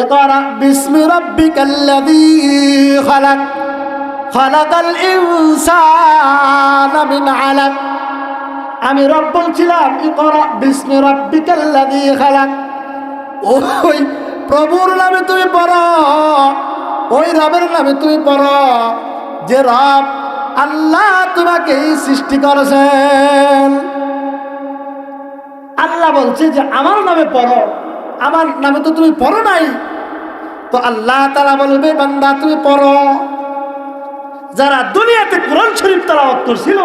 ইকরা বিসমি রাব্বিকাল্লাযী খালাক খালাকাল ইনসানা মিন আলাক। আমি রব বলছিলাম ইকরা বিসমি রাব্বিকাল্লাযী খালাক। ওই প্রভুর নামে তুমি পড়ো, ওই রবের নামে তুমি পড়ো যে রব আল্লাহ তোমাকে সৃষ্টি করেছেন। আল্লাহ বলছে যে আমার নামে পড়ো, আমার নামে তো তুমি পড়ো নাই। তো আল্লাহ তাআলা বলবে বান্দা তুমি পড়ো। যারা দুনিয়াতে কোরআন শরীফ তেলাওয়াত করছিল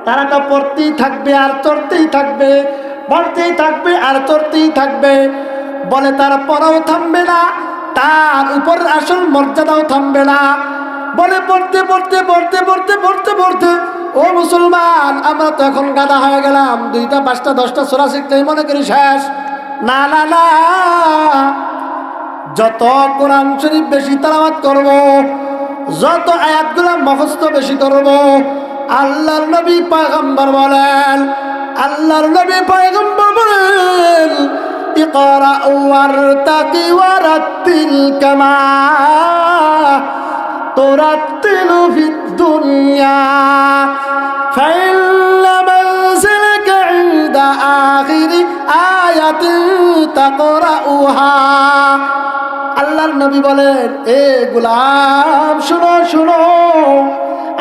তারা তো পড়তেই থাকবে আর চড়তেই থাকবে, পড়তেই থাকবে আর চড়তেই থাকবে। বলে তার পড়াও থামবে না, তার উপর আসল মর্যাদাও থামবে না। বলে পড়তে পড়তে পড়তে পড়তে পড়তে পড়তে ও মুসলমান, আমরা তো এখন গাদা হয়ে গেলাম, 2টা 5টা 10টা সূরা শিখতেই মনে করি শেষ। না না না, যত কোরআন শরীফ বেশি তেলাওয়াত করব, যত আয়াতগুলো মুখস্থ বেশি করব, আল্লাহর নবী পয়গম্বর বলেন, আল্লাহর নবী পয়গম্বর বলেন ইকরা ওয়ারতাকি ওয়ারাত্তিল কামা তুরাত্তিলু ফিদ দুনিয়া ফাইন্না মানজিলাকা ইনদা আখিরি আয়াতিন তাকরাউহা। আল্লাহর নবী বলেন এ গোলাম শুনো শুনো,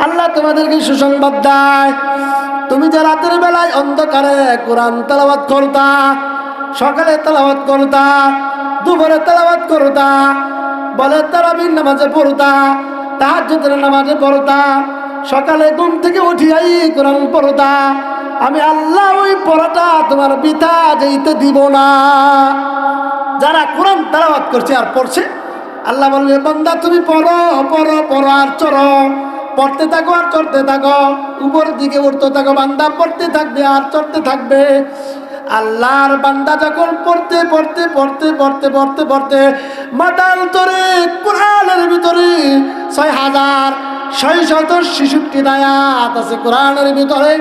আল্লাহ তোমাদেরকে সুসংবাদ দেয়, তুমি যে রাতের বেলায় অন্ধকারে কোরআন তেলাওয়াত করতা, সকালে তেলাওয়াত করতা, দুপুরে তেলাওয়াত করতা, বলে তারাবির নামাজে পড়তা, তাহাজ্জুদের নামাজে পড়তা, সকালে ঘুম থেকে উঠিয়াই কোরআন পড়তা, আমি আল্লাহ ওই পড়াটা তোমার বৃথা যাইতে দিব না। যারা কোরআন তেলাওয়াত করছে আর পড়ছে, আল্লাহ বলবে বান্দা তুমি পড়ো পড়ো পড়ো আর চড়ো, পড়তে থাকো আর চড়তে থাকো, উপরের দিকে উঠতে থাকো, বান্দা পড়তে থাকবে আর চড়তে থাকবে। আল্লাহর বান্দা যখন পড়তে পড়তে পড়তে পড়তে পড়তে পড়তে মাতাল তোরে কোরআনের ভিতরে 6666 আয়াত আছে কোরআনের ভিতরে,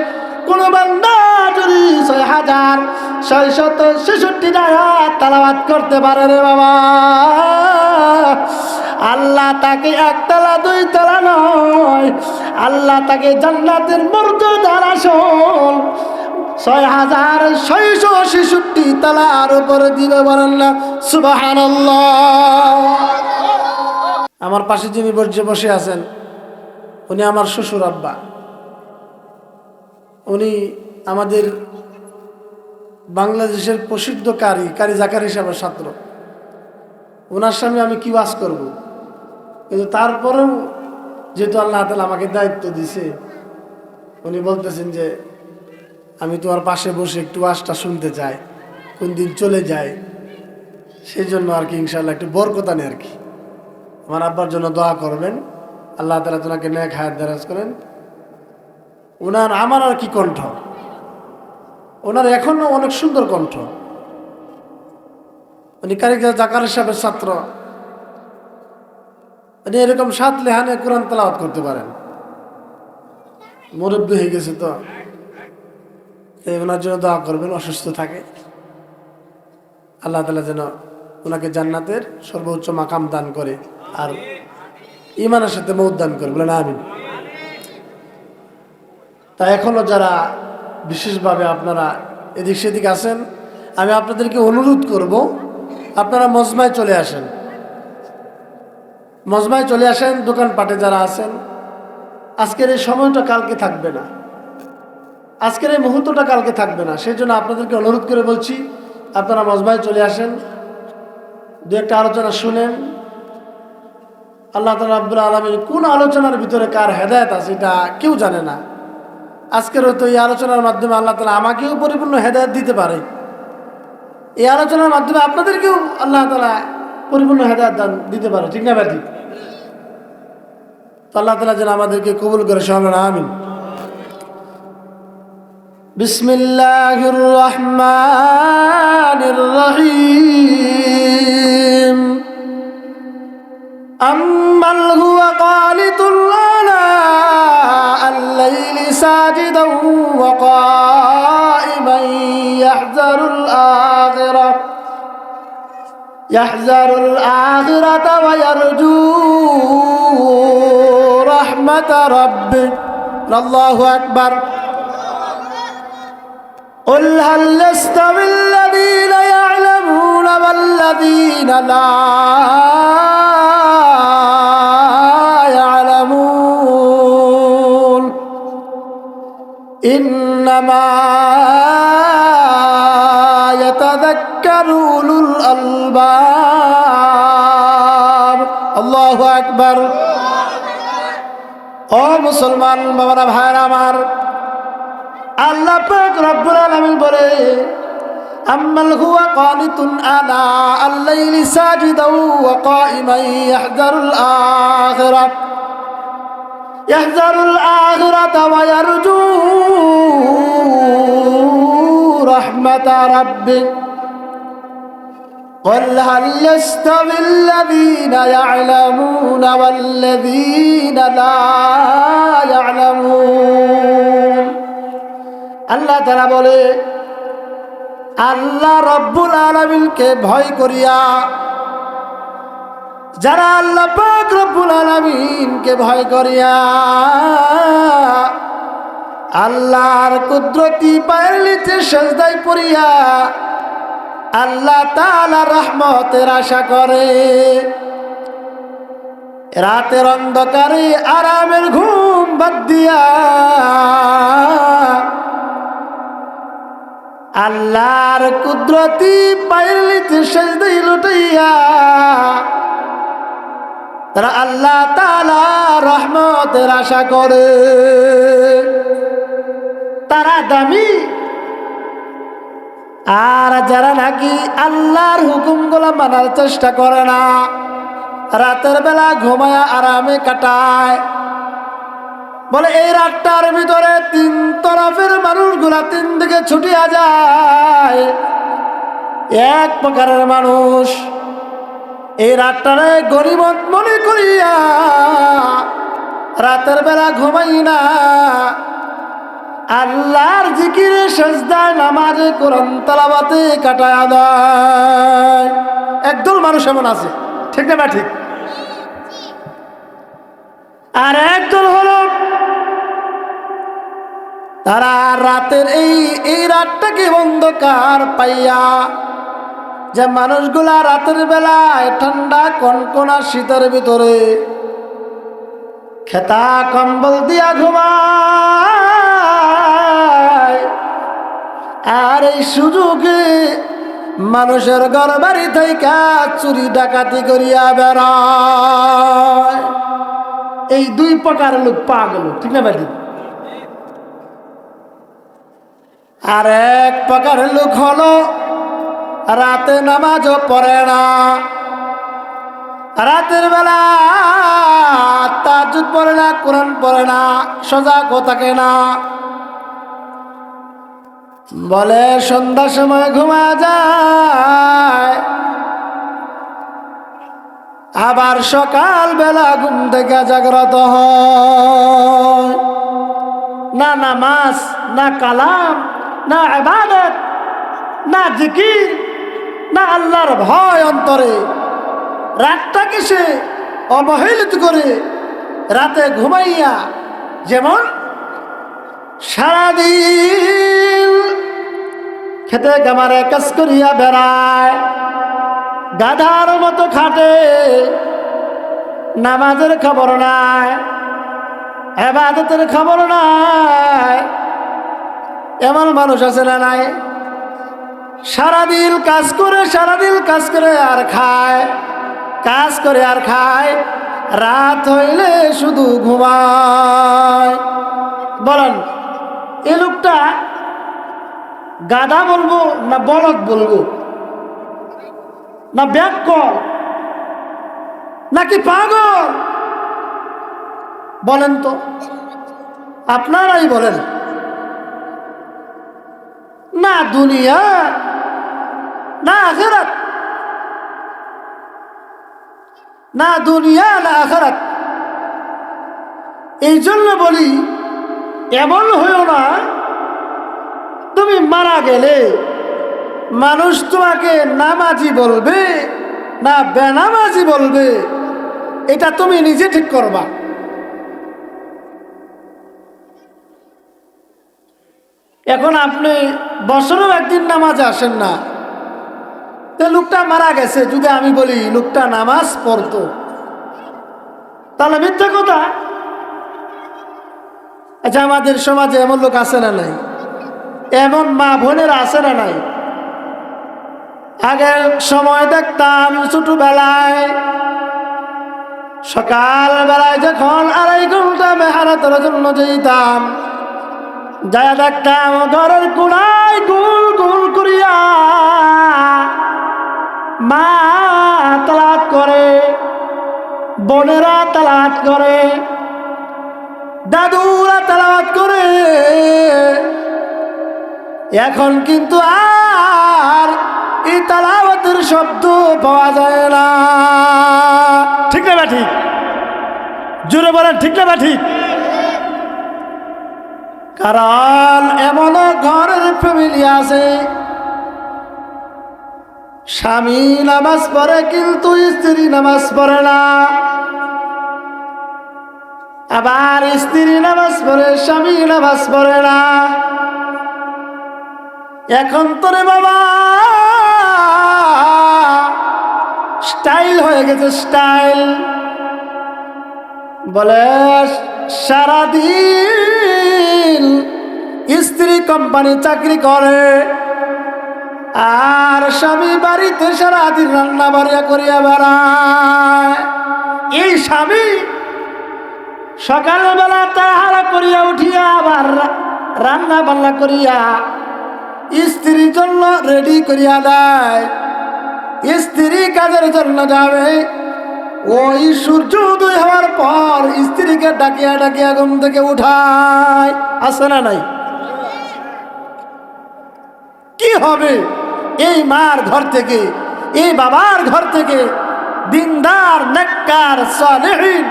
কোন বান্দা যদি 6666 আয়াত তেলাওয়াত করতে পারে রে বাবা, আল্লাহ তাকে 1 তলা 2 তলা নয়, আল্লাহ তাকে জান্নাতের মর্যাদার আসল 6666 তলার উপরে দিবে, বলেন না সুবহানাল্লাহ। আমার পাশে যিনি বসে আছেন উনি আমার শ্বশুর আব্বা, উনি আমাদের বাংলাদেশের প্রসিদ্ধ কারি জাকারি সাহেবের ছাত্র। ওনার সামনে আমি কি ওয়াজ করব, কিন্তু তারপরেও যেহেতু আল্লাহ তাআলা আমাকে দায়িত্ব দিছে, উনি বলতেছেন যে আমি তোমার পাশে বসে একটু ওয়াজটা শুনতে চাই, কোন দিন চলে যায়, সেই জন্য আর কি ইনশাআল্লাহ একটু বরকত আনে আর কি। আমার আব্বার জন্য দোয়া করবেন, আল্লাহ তাআলা তোমাকে নেক হায়াত দারাজ করেন। ওনার আমার আর কি কণ্ঠ, ওনার এখনো অনেক সুন্দর কণ্ঠ। উনি কারিগর জাকারি সাহেবের ছাত্র, উনি এরকম 7 লেহানে কোরআন তেলাওয়াত করতে পারেন। মুরব্বী হয়ে গেছে তো, ওনার জন্য দোয়া করবেন, অসুস্থ থাকে, আল্লাহ তাআলা যেন ওনাকে জান্নাতের সর্বোচ্চ মাকাম দান করে আর ঈমানের সাথে মওত দান করে, বলেন আমিন। তা এখনো যারা বিশেষভাবে আপনারা এদিক সেদিক আছেন, আমি আপনাদেরকে অনুরোধ করব আপনারা মজমায় চলে আসেন, মজমায় চলে আসেন। দোকানপাটে যারা আছেন, আজকের এই সময়টা কালকে থাকবে না, আজকের এই মুহূর্তটা কালকে থাকবে না, সেই জন্য আপনাদেরকে অনুরোধ করে বলছি আপনারা মজমায় চলে আসেন, 2-একটা আলোচনা শুনেন। আল্লাহ তাআলা রাব্বুল আলামিন কোন আলোচনার ভিতরে কার হেদায়েত আছে এটা কেউ জানে না। আজকের হয়তো এই আলোচনার মাধ্যমে আল্লাহ তাআলা আমাকেও পরিপূর্ণ হেদায়েত দিতে পারে, এই আলোচনার মাধ্যমে আপনাদেরকেও আল্লাহ তাআলা পরিপূর্ণ হেদায়েত দান দিতে পারে, ঠিক না ভাই? ঠিক। তো আল্লাহ তাআলা যেন আমাদেরকে কবুল করে, সবাই আমিন। বিসমিল্লাহির রহমানির রহিম। আম্মাল হুয়া কানিতুন الليل ساجدا وقائما يحذر الآخرة ইয়াহজারুল আখিরাতা ওয়া ইয়ারজু রাহমাতা রাব্বিক। আল্লাহু আকবার। قل هل يستوي الذين يعلمون والذين لا يعلمون إنما يتذكر أولو الألباب। الله أكبر। ও মুসলমান বাবারা ভাইরা আমার, আল্লাহ পাক রব্বুল আলামিন বলে আম্মাল হুয়া কানিতুন আনা আল-লাইলি সাজিদাও ওয়া কাইমান ইয়াহজারুল আখিরাতা ওয়া ইয়ারজু রাহমাতা রাব্বিক। قل هل يستوي الذين يعلمون والذين لا يعلمون। আল্লাহ তাআলা বলে আল্লাহ রব্বুল আলামিনকে ভয় করিয়া, যারা আল্লাহ পাক রব্বুল আলামিনকে ভয় করিয়া আল্লাহর কুদরতি পায়ের নিচে সেজদায় পড়িয়া আল্লাহ তাআলার রহমতের আশা করে, রাতের অন্ধকারে আরামের ঘুম বাদ দিয়া আল্লাহর কুদরতি পায়ের নিচে সেজদায় লুটাইয়া তারা আল্লাহ তাআলার রহমতের আশা করে, তারা দামি। আর যারা নাকি আল্লাহর হুকুমগুলো মানার চেষ্টা করে না, রাতের বেলা ঘুমায়া আরামে কাটায়, বলে এই রাতটার ভিতরে তিন তরফের মানুষগুলা তিন দিকে ছুটিয়া যায়। এক প্রকারের মানুষ এই রাতটারে গরিবত মনে করিয়া রাতের বেলা ঘুমাই না, আল্লাহর জিকিরে সেজদায় নামাজে কোরআন তেলাওয়াতে কাটায়া দেয়। একদল মানুষ এমন আছে, ঠিক না? ঠিক। আর একদল হলো তারা রাতের এই রাতটাকে অন্ধকার পাইয়া, যে মানুষগুলা রাতের বেলায় ঠান্ডা কনকনা শীতের ভিতরে খেতা কম্বল দিয়া ঘুমায়, আর এই সুযোগে মানুষের ঘর বাড়ি থেকে চুরি ডাকাতি করিয়া বেড়ায়। এই দুই প্রকার লোক পা গেল, ঠিক না ভাই? আর এক প্রকার লোক হলো রাতে নামাজও পড়ে না, রাতের বেলা তাহাজ্জুদ পড়ে না, কোরআন পড়ে না, সজাগ থাকে না, বলে সন্ধ্যার সময় ঘুমা যায়, আবার সকাল বেলা ঘুম থেকে জাগ্রত হয়। না নামাজ, না কালাম, না ইবাদত, না জিকির, না আল্লাহর ভয় অন্তরে। রাতটাকে সে অবহেলিত করে রাতে ঘুমাইয়া যেমন সারাদিন খেতে গামারে কাজ করিয়া বেড়ায়, গাধার মতো খাটে, নামাজের খবর নাই, ইবাদতের খবর নাই, এমন মানুষ আছে না নাই? সারাদিন কাজ করে আর খায়, কাজ করে আর খায়, রাত হইলে শুধু ঘুমায়। বলেন এই লোকটা গাধা বলবো না বলদ বলবো, না ব্যাককল, নাকি পাগল? বলেন তো, আপনারাই বলেন। না দুনিয়া না আখিরাত, না দুনিয়া না আখিরাত। এই জন্য বলি এমন হইও না তুমি মারা গেলে মানুষ তোমাকে নামাজি বলবে, না বেনামাজি বলবে, এটা তুমি নিজে ঠিক করবা। এখন আপনি বছরেও একদিন নামাজে আসেন না, তো লোকটা মারা গেছে যদি আমি বলি লোকটা নামাজ পড়তো, তাহলে মিথ্যা কথা। আচ্ছা, আমাদের সমাজে এমন লোক আছে না নাই? এমন মা বোনের আছে না নাই? আগের সময় দেখতাম ছোটবেলায় সকাল বেলায় যখন 2.5 ঘন্টা মেহনতের জন্য যেতাম, যা দেখতাম ঘরের কোনায় গোল গোল করিয়া মা তালাত করে, বোনেরা তালাত করে, দাদুরা তালাত করে। এখন কিন্তু আর এই তালাওয়াতের শব্দ পাওয়া যায় না। ঠিক না ঠিক? জোরে বলেন ঠিক না ঠিক? কারণ এমনও ঘরের ফ্যামিলি আছে স্বামী নামাজ পড়ে কিন্তু স্ত্রী নামাজ পড়ে না, আবার স্ত্রী নামাজ পড়ে স্বামী নামাজ পড়ে না। এখন তোরে বাবা স্টাইল হয়ে গেছে, স্টাইল। বলে সারাদিন স্ত্রী কোম্পানি চাকরি করে আর স্বামী বাড়িতে সারাদিন রান্না বাড়িয়া করিয়া বেড়ায়। এই স্বামী সকালবেলা তাড়াহুড়া করিয়া উঠিয়া আবার রান্না বান্না করিয়া স্ত্রীর জন্য রেডি করিয়া দেয়। স্ত্রী কাজের জন্য যাবে, ওই সূর্য উদয় হওয়ার পর স্ত্রীকে ডাকিয়া ডাকিয়া ঘুম থেকে উঠায়। আছে না নাই? কি হবে এই মার ঘর থেকে, এই বাবার ঘর থেকে দিনদার নেককার সালেহীন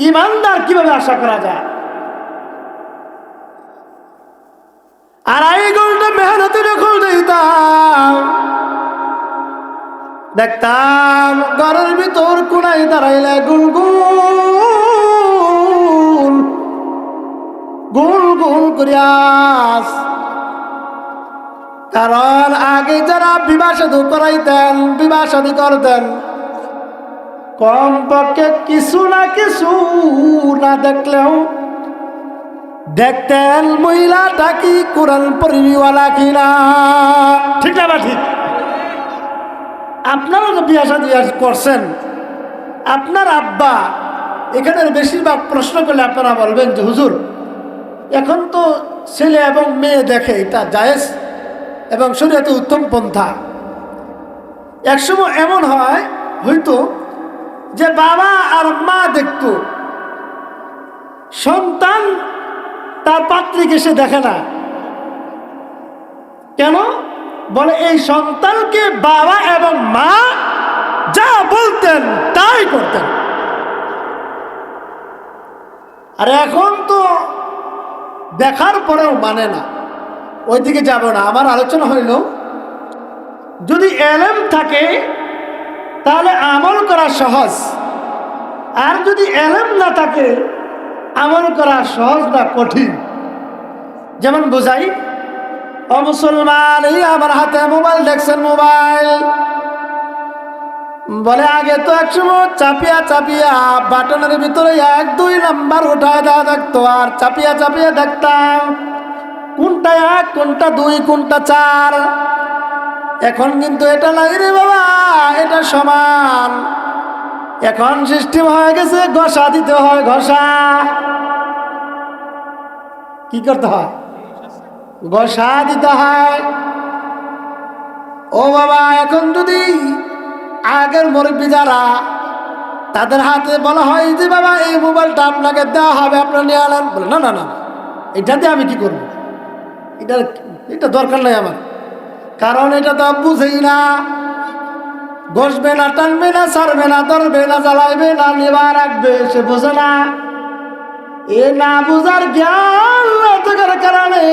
ইমানদার কিভাবে আশা করা যায়? 2.5 ঘন্টা মেহনতে যখন দিতাম, দেখতাম ঘরের ভিতর কোনায় দাঁড়াইলে গুল গুল গুল গুল করিয়াস। কারণ আগে যারা বিবাহ সাধু করাইতেন, বিবাহ শাদী করতেন, কমপক্ষে কিছু না কিছু না দেখলেও দেখতেন মহিলাটা কি কোরআন পড়িওয়ালা কিনা। ঠিক না ঠিক? আপনারা তো বিয়া শাদী করছেন, আপনার আব্বা এখানের বেশিরভাগ প্রশ্ন করলে আপনারা বলবেন যে হুজুর এখন তো ছেলে এবং মেয়ে দেখে, এটা জায়েজ এবং শরীয়তে উত্তম পন্থা। একসময় এমন হয়তো যে বাবা আর মা দেখতো, সন্তান তার পাত্রীকে সে দেখে না। কেন? বলে এই সন্তানকে বাবা এবং মা যা বলতেন তাই করতেন। আর এখন তো দেখার পরেও মানে না। ওইদিকে যাব না, আমার আলোচনা হইল যদি এলেম থাকে তাহলে আমল করা সহজ, আর যদি এলেম না থাকে আমল করা সহজ না কঠিন। যেমন বোঝাই, ও মুসলমান, এই আমার হাতে মোবাইল দেখছেন, মোবাইল বলে আগে তো একসময় চাপিয়া চাপিয়া বাটনের ভিতরে 1-2 নাম্বার উঠায় দেওয়া থাকতো, আর চাপিয়া চাপিয়া দেখতাম কোনটা 1 কোনটা 2 কোনটা 4। এখন কিন্তু এটা নাই রে বাবা, এটা সমান। এখন সিস্টেম হয়ে গেছে ঘষা দিতে হয়, ঘষা। কি করতে হয়? ঘষা দিতে হয়। ও বাবা, এখন যদি আগের মুরব্বী যারা, তাদের হাতে বলা হয় যে বাবা এই মোবাইলটা আপনাকে দেওয়া হবে, আপনার নিয়ে আনেন, বলে না না না, এটা দিয়ে আমি কি করবো, এটা দরকার নাই আমার। কারণ এটা তো বুঝেই না, ঘষবে না, টানবে না, ছাড়বে না, ধরবে না, জ্বালাইবে না, নেবা রাখবে, সে বোঝে না। এ না বুঝার জ্ঞান না থাকার কারণে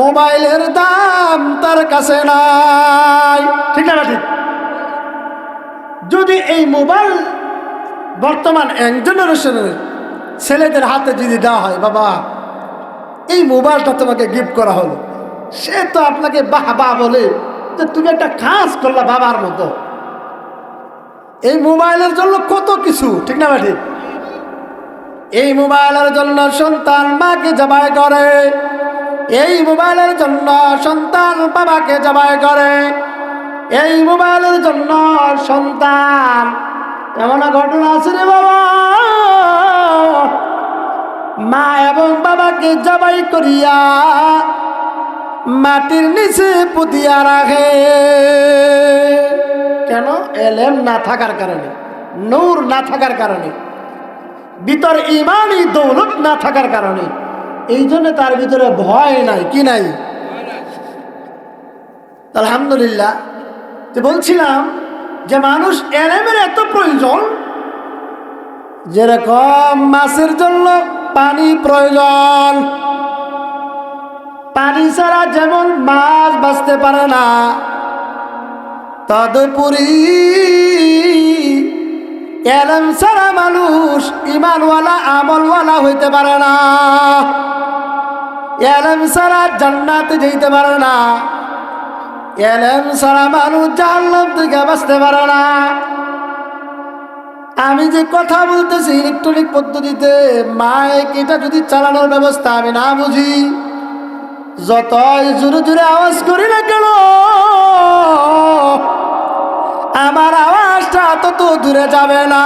মোবাইলের দাম তার কাছে নাই। ঠিক না ঠিক? যদি এই মোবাইল বর্তমান ইয়াং জেনারেশনের ছেলেদের হাতে যদি দেওয়া হয়, বাবা এই মোবাইলটা তোমাকে গিফট করা হলো, সে তো আপনাকে বাহ বাহ বলে যে তুমি একটা কাজ করলা বাবার মতো। এই মোবাইলের জন্য কত কিছু, ঠিক না ঠিক? এই মোবাইলের জন্য সন্তান মাকে জবাই করে, এই মোবাইলের জন্য সন্তান বাবাকে জবাই করে, এই মোবাইলের জন্য সন্তান, এমন ঘটনা আছে রে বাবা, মা এবং বাবাকে জবাই করিয়া মাটির নিচে পুঁতিয়া রাখে। কেন? এলেম না থাকার কারণে, নূর না থাকার কারণে, ভিতর ইমানি দৌলত না থাকার কারণে। এই জন্য তার ভিতরে ভয় নাই। কি নাই? আলহামদুলিল্লাহ। তো বলছিলাম যে মানুষ এলেমের এত প্রয়োজন, যেরকম মাছের জন্য পানি প্রয়োজন, পানি ছাড়া যেমন মাছ বাঁচতে পারে না, তদুপরি এলেম ছাড়া মানুষ ইমানওয়ালা আমলওয়ালা হইতে পারে না, এলেম ছাড়া জান্নাতে যেতে পারে না, এলেম ছাড়া মানুষ জাহান্নাম থেকে বাঁচতে পারে না। আমি যে কথা বলতেছি ইলেকট্রনিক পদ্ধতিতে মাইক, এটা যদি চালানোর ব্যবস্থা আমি না বুঝি, যতই জোরে জোরে আওয়াজ করি না কেন, আমার আওয়াজটা তত দূরে যাবে না।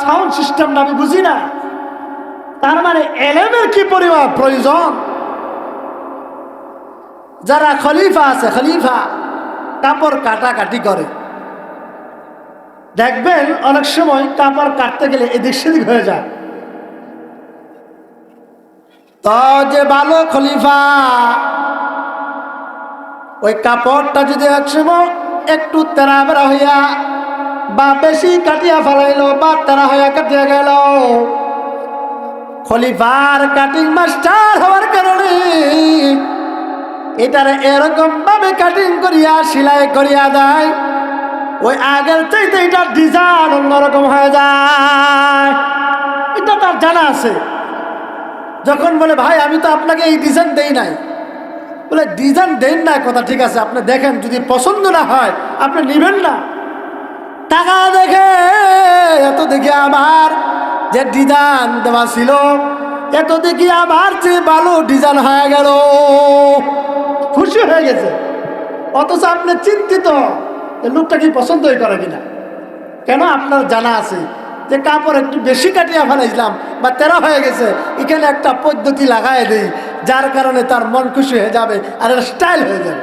সাউন্ড সিস্টেমটা আমি বুঝি না, তার মানে এলেমের কি পরিমাণ প্রয়োজন। যারা খলিফা আছে, খলিফা কাপড় কাটাকাটি করে, দেখবেন অনেক সময় কাপড় কাটতে গেলে এদিক সেদিক হয়ে যায়। তো যে ভালো খলিফা, ওই কাপড়টা যদি একসময় একটু তেরা বেড়া হইয়া বা বেশি কাটিয়া ফেলাইলো বা তেরা হইয়া কাটিয়া গেল, খলিফার কাটিং মাস্টার হওয়ার কারণে এটারে এরকম ভাবে কাটিং করিয়া সেলাই করিয়া দেয়, ওই আগের চাইতে এটার ডিজাইন অন্যরকম হয়ে যায়। এটা তার জানা আছে। যখন বলে ভাই আমি তো আপনাকে এই ডিজাইন দেই নাই, বলে ডিজাইন দেন না, কথা ঠিক আছে, আপনি দেখেন, যদি পছন্দ না হয় আপনি নেবেন না। টাকা দেখে এত দেখি আমার যে ডিজাইন দেওয়া ছিল, এত দেখি আমার যে ভালো ডিজাইন হয়ে গেল, খুশি হয়ে গেছে। অথচ আপনি চিন্তিত লোকটা কি পছন্দই করে কিনা। কেন? আপনার জানা আছে যে কাপড় একটু বেশি কাটিয়া ফেলাইছিলাম বা তেরা হয়ে গেছে, এখানে একটা পদ্ধতি লাগাই দেই, যার কারণে তার মন খুশি হয়ে যাবে আর স্টাইল হয়ে যাবে।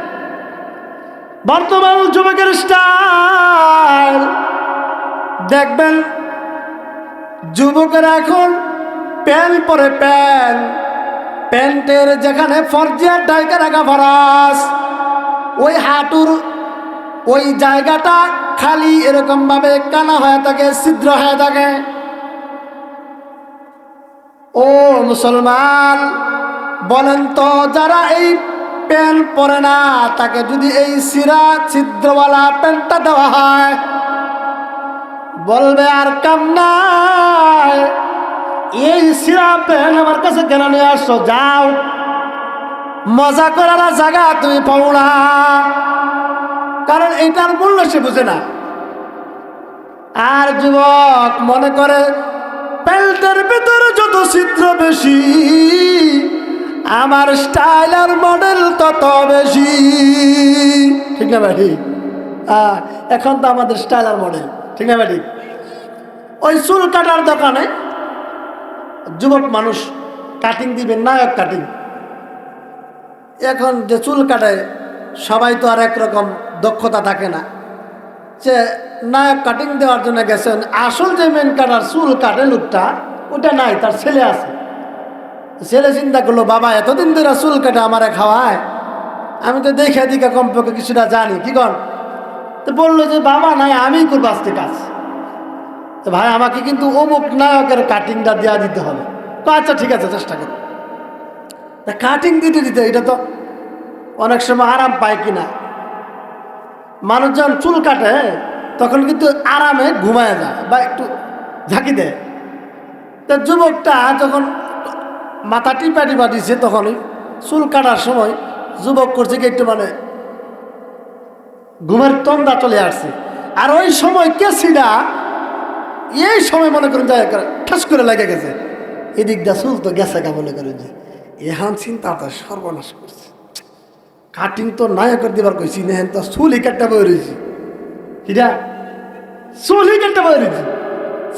বর্তমান যুবকের স্টাইল দেখবেন, যুবকেরা এখন প্যান্ট পরে, প্যান্টের যেখানে ফরজিয়ার ডাইকা রাখা ফরাস, ওই হাঁটুর ওই জায়গাটা খালি এরকম ভাবে কানা হয়ে থাকে, ছিদ্র হয়ে থাকে। ও মুসলমান, বলেন তো যারা এই প্যান্ট পরে না, তাকে যদি এই সিরা ছিদ্রওয়ালা প্যান্টটা দেওয়া হয়, বলবে আর কাম নাই, এই সিরা প্যান্ট আমার কাছে কেন নিয়ে আসছো, যাও, মজা করার জায়গা তুমি পাও না। কারণ এইটার মূল্য সে বুঝে না। আর যুবক মনে করে প্যান্টের ভিতরে যত ছিদ্র বেশি, আমার স্টাইল আর মডেল তত বেশি। ঠিক না ভাই? এখন তো আমাদের স্টাইল আর মডেল, ঠিক না ভাই? ওই চুল কাটার দোকানে যুবক মানুষ কাটিং দিবেন, নায়ক কাটিং। এখন যে চুল কাটায় সবাই তো আর একরকম দক্ষতা থাকে না, যে নায়ক কাটিং দেওয়ার জন্য গেছেন, আসল যে মেন কাটার চুল কাটে লোকটা, ওটা নাই, তার ছেলে আছে। ছেলে চিন্তা করলো, বাবা এতদিন ধরে চুল কাটে আমারে খাওয়ায়, আমি তো দেখে দিকে কমপক্ষে কিছুটা জানি, কি কর? তো বললো যে বাবা নাই, আমি করবো আজকে কাজ। তো ভাই আমাকে কিন্তু অমুক নায়কের কাটিংটা দেওয়া দিতে হবে। তো আচ্ছা ঠিক আছে, চেষ্টা করো। কাটিং দিতে দিতে এটা তো অনেক সময় আরাম পায় কিনা। মানুষ যখন চুল কাটে তখন কিন্তু আরামে ঘুমায় যায় বা একটু ঝাঁকি দেয়। তা যুবকটা যখন মাথা টিপা টিপা দিছে তখনই চুল কাটার সময় যুবক করছে কি একটু মানে ঘুমের তন্দা চলে আসছে। আর ওই সময় কেসিটা এই সময় মনে করেন যায় ঠাস করে লেগে গেছে, এদিক দা চুল তো গেছে গা মনে করেন যে এহান চিন্তাটা সর্বনাশ করছে। কাটিং তো নায়কের দিবার কইছি নেহেন তো চুলই কাটটা বই রয়েছি, কিরা চুলই কাটটা বই রয়েছি,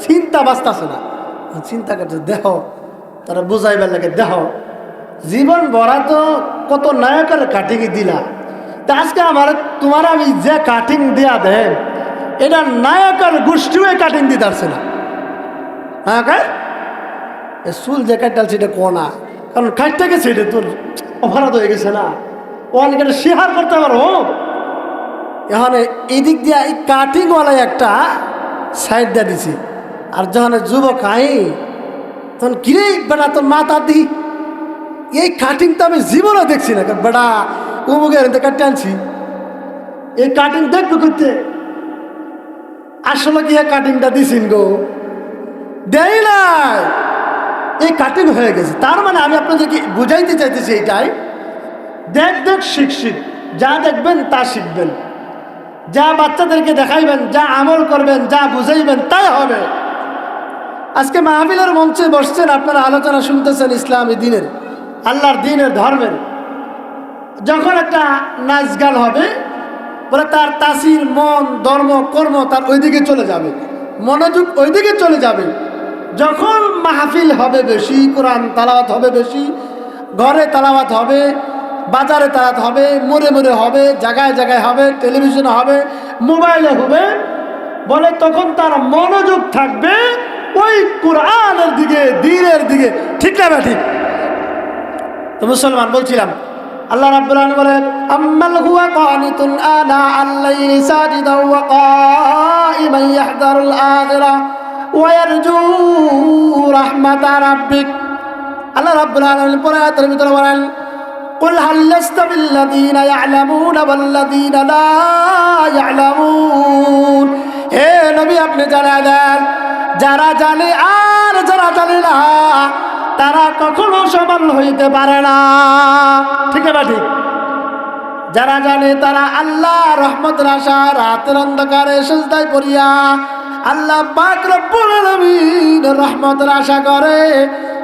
চিন্তা বাঁচতেছে না। চিন্তা করছে দেহ তারা বুঝাইবার লাগে দেহ জীবন ভরা তো কত নায়কের কাটিং দিলা, তা আজকে আমার তোমার আমি যে কাটিং দেয়া দেন এটা নায়কের গোষ্ঠীও কাটিং দিতে পারছে না। নায়কের চুল যে কাটালছে এটা কোনা, কারণ কাটতে গেছে এটা তোর অপরাধ হয়ে গেছে না, অনেকে শেয়ার করতে পারো। এখানে এদিক দিয়ে এই কাটিংওয়ালা একটা সাইড দিয়ে দিছি। আর যখন যুবক আই তখন কিরে বেটা তোর মাথা দি এই কাটিং তো আমি জীবনে দেখছি না, বেটা উমুকের কাটতে আনছি এই কাটিং দেখবো করতে। আসলে কি কাটিংটা দিছিন গো দেয় নাই, এই কাটিং হয়ে গেছে। তার মানে আমি আপনাদেরকে বুঝাইতে চাইতেছি এইটাই, দেখ দেখ শিখ শিখ, যা দেখবেন তা শিখবেন, যা বাচ্চাদেরকে দেখাইবেন, যা আমল করবেন, যা বুঝাইবেন তাই হবে। আজকে মাহফিলের মঞ্চে বসছেন, আপনারা আলোচনা শুনতেছেন ইসলামী দিনের, আল্লাহর দিনের, ধর্মের। যখন একটা নাচ গান হবে বলে তার তাসির মন ধর্ম কর্ম তার ওইদিকে চলে যাবে, মনোযোগ ওইদিকে চলে যাবে। যখন মাহফিল হবে বেশি, কোরআন তালাওয়াত হবে বেশি, ঘরে তালাওয়াত হবে, বাজারে তালাওয়াত হবে, মোড়ে মোড়ে হবে, জায়গায় জায়গায় হবে, টেলিভিশনে হবে, মোবাইলে হবে, বলে তখন তার মনোযোগ থাকবে ওই কোরআনের দিকে, দ্বীনের দিকে। ঠিক না বা ঠিক? তো মুসলমান বলছিলাম আল্লাহ রাব্বুল আলামিন বলেন আম্মাল হুয়া কানিতুন আনা আল-লাইলি সাজিদান ওয়া কাইমান ইয়াহদারুল আখিরা ওয়া ইয়ারজু রাহমাতা রাব্বিক। আল্লাহ রাব্বুল আলামিন পরে আয়াতের ভিতরে বলেন কুল হাল ইয়াস্তাবিল লাযীনা ইয়া'লামুনা ওয়াল লাযীনা লা ইয়া'লামুন। হে নবী আপনি জানায় দেন যারা জানে আর যারা জানে না তারা কখনো সমান হইতে পারে না। ঠিক না ঠিক? যারা জানে তারা আল্লাহ রহমতের আশা রাতের অন্ধকারে সিজদায় পড়িয়া আল্লাহ পাক রব্বুল আলামিন রহমতের আশা করে,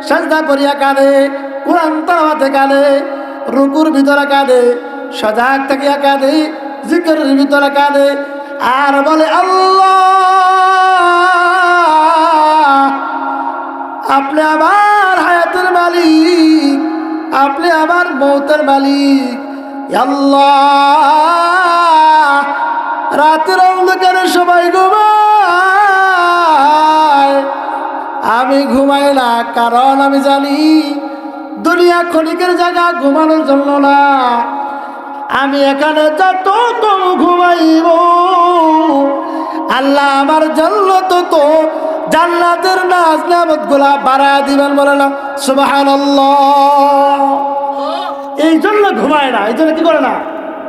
সিজদায় পড়িয়া কাঁদে, কোরআন তেলাওয়াতে কাঁদে, রুকুর ভিতরে কাঁদে, সজাগ থাকিয়া কাঁদে, জিকিরের ভিতরে কাঁদে, আর বলে আল্লাহ আপনি আমার হায়াতের মালিক, আপনি আমার মৌতের মালিক। আল্লাহ রাতের অন্ধকারে সবাই ঘুমায়, আমি ঘুমাই না, কারণ আমি জানি দুনিয়া ক্ষণিকের জায়গা ঘুমানোর জন্য না। আমি এখানে যত কম ঘুমাইব আল্লাহ আমার জন্য তো জান্নাতের নাজ নিয়ামত গুলা বাড়ায় দিবেন। বলে না সুবহানাল্লাহ। এই জন্য ঘুমায় না, এই জন্য কি করে না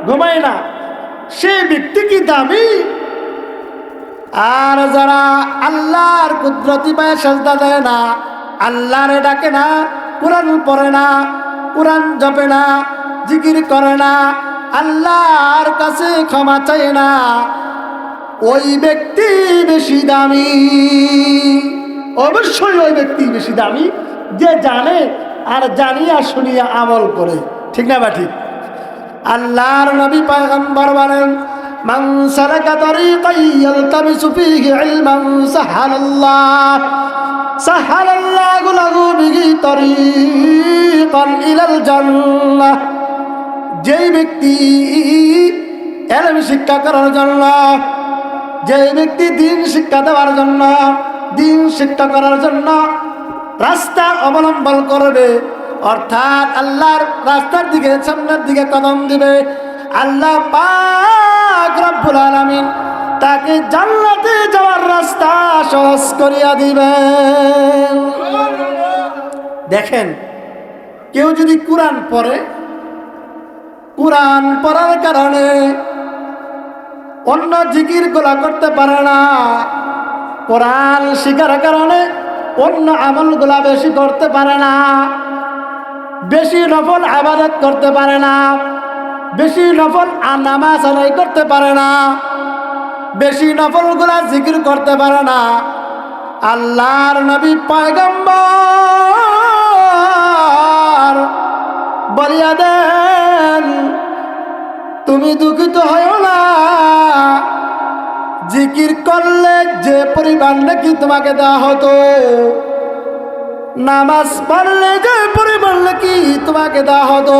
ঘুমায় না, সে ব্যক্তি কি দামি। আর যারা আল্লাহর কুদরতি পায়ে সাজদা দেয় না, আল্লাহরে ডাকে না, কোরআন পড়ে না, কোরআন জপে না, জিকির করে না, আল্লাহর কাছে ক্ষমা চায় না, ওই ব্যক্তি বেশি দামি। অবশ্যই ওই ব্যক্তি বেশি দামি যে জানে আর জানিয়া শুনিয়া আমল করে। ঠিক না বা ঠিক? আল্লাহর নবী পয়গম্বর বলেন মান সালাকা তরিকান ইয়ালতামিসু ফীহি ইলমান সাহালাল্লাহু লাহু বিহি তরিকান ইলাল জান্নাহ। যেই ব্যক্তি ইলম শিক্ষা করার জন্য, যে ব্যক্তি দিন শিক্ষা দেওয়ার জন্য, দিন শিক্ষা করার জন্য রাস্তা অবলম্বন করবে, অর্থাৎ আল্লাহর রাস্তার দিকে, সামনের দিকে কদম দিবে, আল্লাহ পাক রব্বুল আলামিন তাকে জান্নাতে যাওয়ার রাস্তা সহজ করিয়া দিবেন। দেখেন কেউ যদি কোরআন পড়ে, কোরআন পড়ার কারণে অন্য জিকির গুলা করতে পারে না, কোরআন শিখার কারণে অন্য আমলগুলা বেশি করতে পারে না, বেশি নফল ইবাদত করতে পারে না, বেশি নফল নামাজ আদায় করতে পারে না, বেশি নফলগুলা জিকির করতে পারে না। আল্লাহর নবী পয়গম্বর বলিয়া দেন, তুমি দুঃখিত হও না, জিকির করলে যে পরিমাণ নাকি তোমাকে দেওয়া হতো, নামাজ পড়লে যে পরিমাণ নাকি তোমাকে দেওয়া হতো,